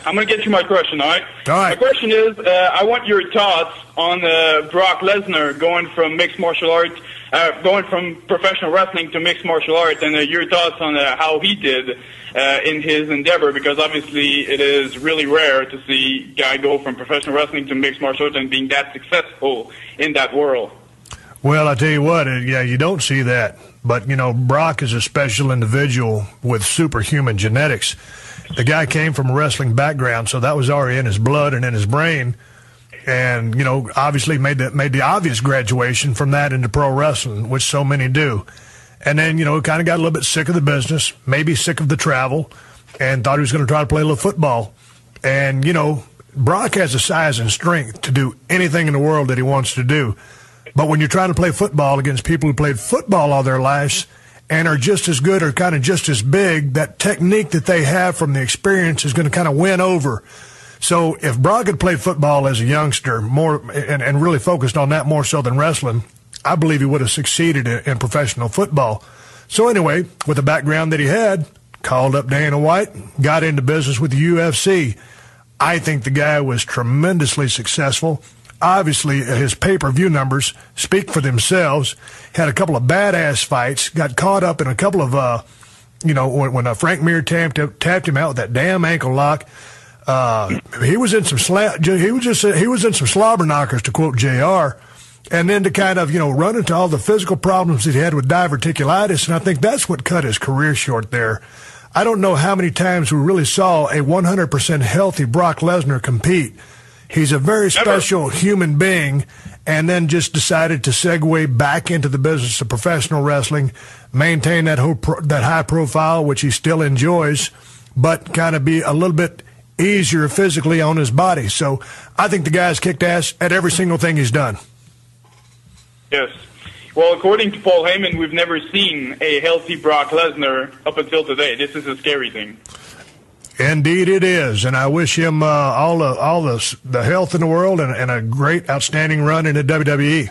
I'm going to get you my question, all right? All right. My question is, I want your thoughts on Brock Lesnar going from mixed martial arts, going from professional wrestling to mixed martial arts, and your thoughts on how he did in his endeavor, because obviously it is really rare to see a guy go from professional wrestling to mixed martial arts and being that successful in that world. Well, I tell you what, yeah, you don't see that. But, you know, Brock is a special individual with superhuman genetics. The guy came from a wrestling background, so that was already in his blood and in his brain. And, you know, obviously made the obvious graduation from that into pro wrestling, which so many do. And then, you know, kind of got a little bit sick of the business, maybe sick of the travel, and thought he was going to try to play a little football. And, you know, Brock has the size and strength to do anything in the world that he wants to do. But when you're trying to play football against people who played football all their lives and are just as good or kind of just as big, that technique that they have from the experience is going to kind of win over. So if Brock had played football as a youngster more and really focused on that more so than wrestling, I believe he would have succeeded in professional football. So anyway, with the background that he had, called up Dana White, got into business with the UFC. I think the guy was tremendously successful. Obviously, his pay-per-view numbers speak for themselves. Had a couple of badass fights. Got caught up in a couple of, you know, when Frank Mir tapped him out with that damn ankle lock. He was in some he was in some slobber knockers, to quote JR. And then to kind of, you know, run into all the physical problems that he had with diverticulitis, and I think that's what cut his career short there. I don't know how many times we really saw a 100% healthy Brock Lesnar compete. He's a very special human being, and then just decided to segue back into the business of professional wrestling, maintain that high profile, which he still enjoys, but kind of be a little bit easier physically on his body. So I think the guy's kicked ass at every single thing he's done. Yes. Well, according to Paul Heyman, we've never seen a healthy Brock Lesnar up until today. This is a scary thing. Indeed it is, and I wish him all the health in the world and a great, outstanding run in the WWE.